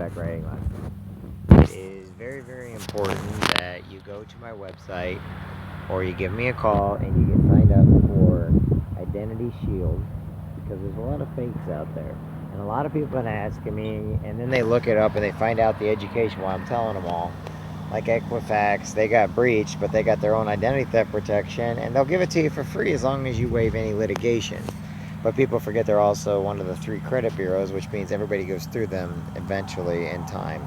horseback riding lessons. It is very, very important that you go to my website or you give me a call and you get signed up for Identity Shield because there's a lot of fakes out there. And a lot of people have been asking me, and then they look it up and they find out the education while I'm telling them all. Like Equifax, they got breached, but they got their own identity theft protection, and they'll give it to you for free as long as you waive any litigation. But people forget they're also one of the 3 credit bureaus, which means everybody goes through them eventually in time.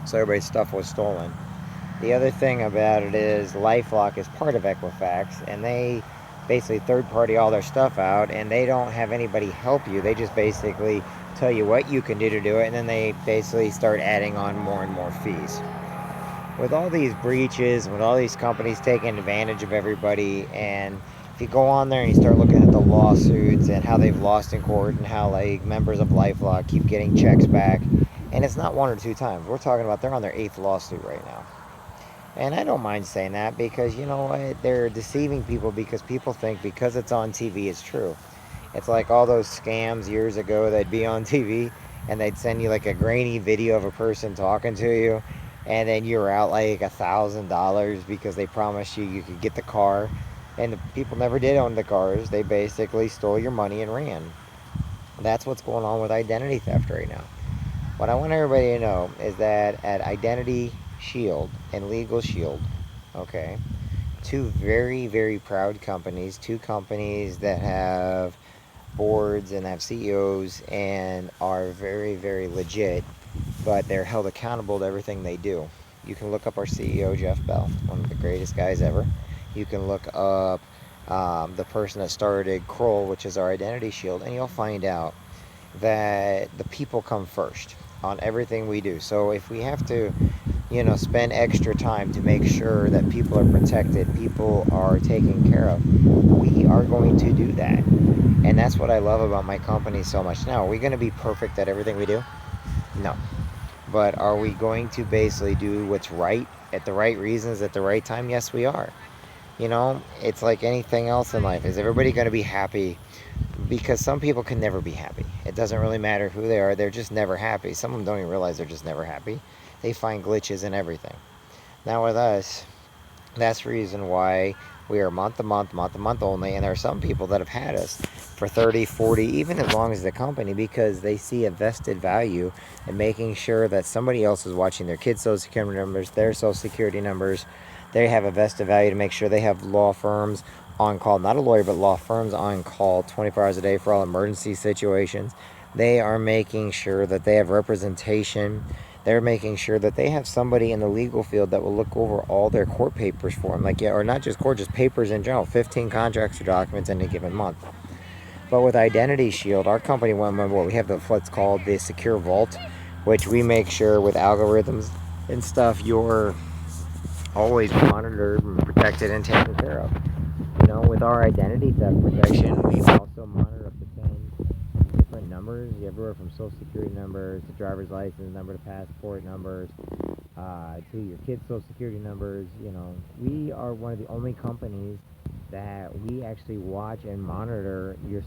So everybody's stuff was stolen. The other thing about it is LifeLock is part of Equifax, and they basically third party all their stuff out, and they don't have anybody help you. They just basically tell you what you can do to do it, and then they basically start adding on more and more fees. With all these breaches, with all these companies taking advantage of everybody, and if you go on there and you start looking at the lawsuits and how they've lost in court and how like members of LifeLock keep getting checks back, and it's not 1 or 2 times. We're talking about they're on their 8th lawsuit right now. And I don't mind saying that because you know what? They're deceiving people because people think because it's on TV it's true. It's like all those scams years ago that'd be on TV and they'd send you like a grainy video of a person talking to you, and then you were out like $1,000 because they promised you could get the car, and the people never did own the cars. They basically stole your money and ran. That's what's going on with identity theft right now. What I want everybody to know is that at Identity Shield and Legal Shield, okay, 2 very, very proud companies, 2 companies that have boards and have CEOs and are very, very legit, but they're held accountable to everything they do. You can look up our CEO, Jeff Bell, one of the greatest guys ever. You can look up the person that started Kroll, which is our Identity Shield, and you'll find out that the people come first on everything we do. So if we have to, spend extra time to make sure that people are protected, people are taken care of, we are going to do that. And that's what I love about my company so much. Now, are we going to be perfect at everything we do? No. But are we going to basically do what's right at the right reasons at the right time? Yes, we are. It's like anything else in life. Is everybody going to be happy? Because some people can never be happy. It doesn't really matter who they are. They're just never happy. Some of them don't even realize they're just never happy. They find glitches in everything. Now with us, that's the reason why we are month to month only. And there are some people that have had us for 30, 40, even as long as the company, because they see a vested value in making sure that somebody else is watching their kids' social security numbers, their social security numbers. They have a vested value to make sure they have law firms on call, not a lawyer, but law firms on call 24 hours a day for all emergency situations. They are making sure that they have representation. They're making sure that they have somebody in the legal field that will look over all their court papers for them. Or not just court, just papers in general, 15 contracts or documents in a given month. But with Identity Shield, our company we have what's called the Secure Vault, which we make sure with algorithms and stuff, you're always monitored and protected and taken care of. With our identity theft protection, we also monitor up to 10 different numbers, everywhere from social security numbers to driver's license number to passport numbers to your kids' social security numbers. We are one of the only companies that we actually watch and monitor your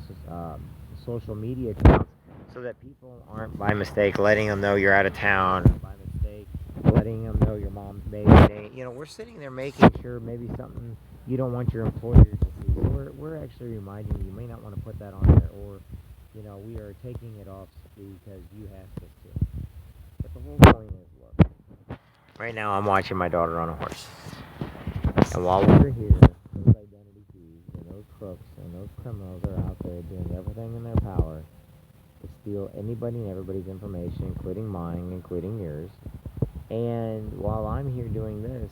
social media accounts so that people aren't by mistake letting them know you're out of town, by mistake letting them know your mom's baby day. We're sitting there making sure maybe something you don't want your employers to see. We're actually reminding you may not want to put that on there, or we are taking it off because you have to. But the whole point is, look, right now I'm watching my daughter on a horse, and while we're here, those identity thieves and those crooks and those criminals are out there doing everything in their power to steal anybody and everybody's information, including mine, including yours. And while I'm here doing this,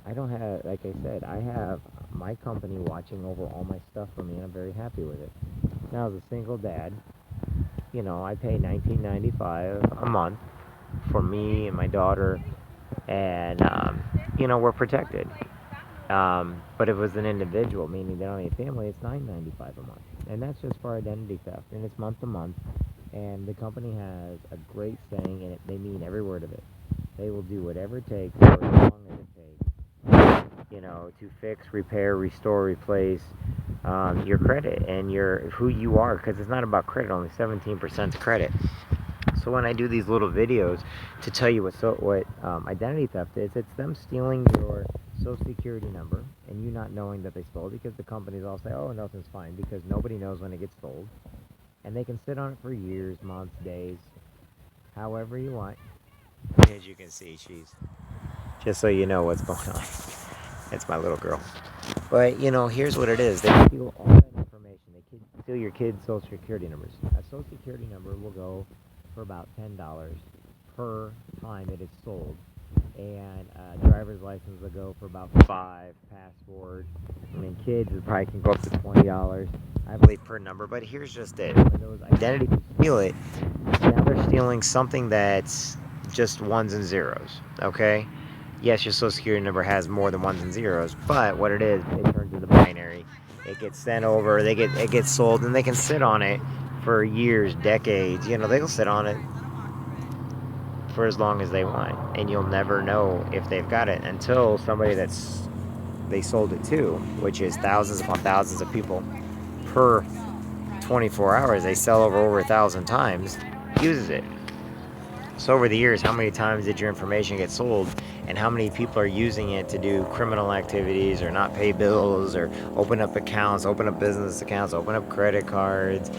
I don't have, like I said, I have my company watching over all my stuff for me, and I'm very happy with it. Now, as a single dad, I pay $19.95 a month for me and my daughter, and, we're protected. But if it was an individual, meaning they don't have a family, it's $9.95 a month. And that's just for identity theft, and it's month to month. And the company has a great saying, and they mean every word of it. They will do whatever it takes for as long as it takes, to fix, repair, restore, replace your credit and who you are, because it's not about credit. Only 17% is credit. So when I do these little videos to tell you what identity theft is, it's them stealing your social security number and you not knowing that they stole it, because the companies all say, oh, nothing's fine, because nobody knows when it gets sold. And they can sit on it for years, months, days, however you want. As you can see, she's, just so you know what's going on. It's my little girl. But, here's what it is. They steal all that information. They steal your kids' social security numbers. A social security number will go for about $10 per time it is sold. And a driver's license will go for about $5. Passport. I mean, kids, it probably can go up to $20, I believe, per number. But here's just it. When those identities steal it, now they're stealing something that's just ones and zeros, okay? Yes, your social security number has more than ones and zeros, but what it is, it turns into binary. It gets sent over, it gets sold, and they can sit on it for years, decades. They'll sit on it for as long as they want, and you'll never know if they've got it until somebody they sold it to, which is thousands upon thousands of people per 24 hours. They sell over 1,000 times, uses it. So over the years, how many times did your information get sold, and how many people are using it to do criminal activities or not pay bills or open up accounts, open up business accounts, open up credit cards,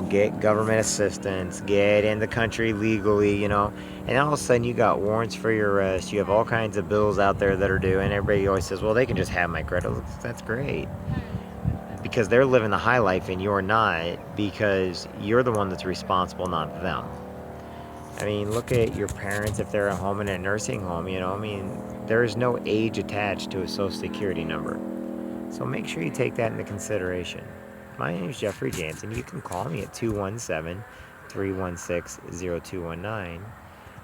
get government assistance, get in the country legally, and all of a sudden you got warrants for your arrest, you have all kinds of bills out there that are due, and everybody always says, well, they can just have my credit. That's great. Because they're living the high life and you're not, because you're the one that's responsible, not them. I mean, look at your parents if they're at home in a nursing home, there is no age attached to a social security number. So make sure you take that into consideration. My name is Jeffrey Jansen. You can call me at 217-316-0219.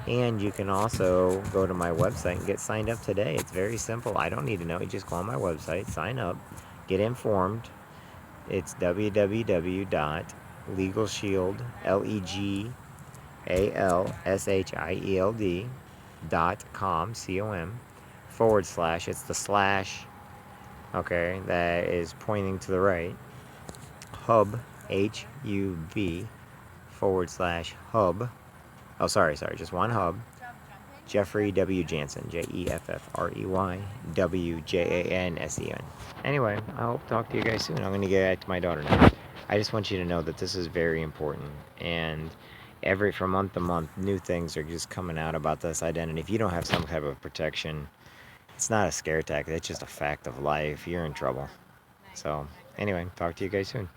And you can also go to my website and get signed up today. It's very simple. I don't need to know. You just go on my website, sign up, get informed. It's www.legalshield, LEGALSHIELD.com, COM, / it's the slash, okay, that is pointing to the right, hub, HUB, / hub, oh, sorry, just one hub, Jeffrey W. Jansen, JEFFREYWJANSEN. Anyway, I hope to talk to you guys soon. I'm going to get back to my daughter now. I just want you to know that this is very important, and from month to month, new things are just coming out about this identity. If you don't have some type of protection, it's not a scare tactic. It's just a fact of life. You're in trouble. So, anyway, talk to you guys soon.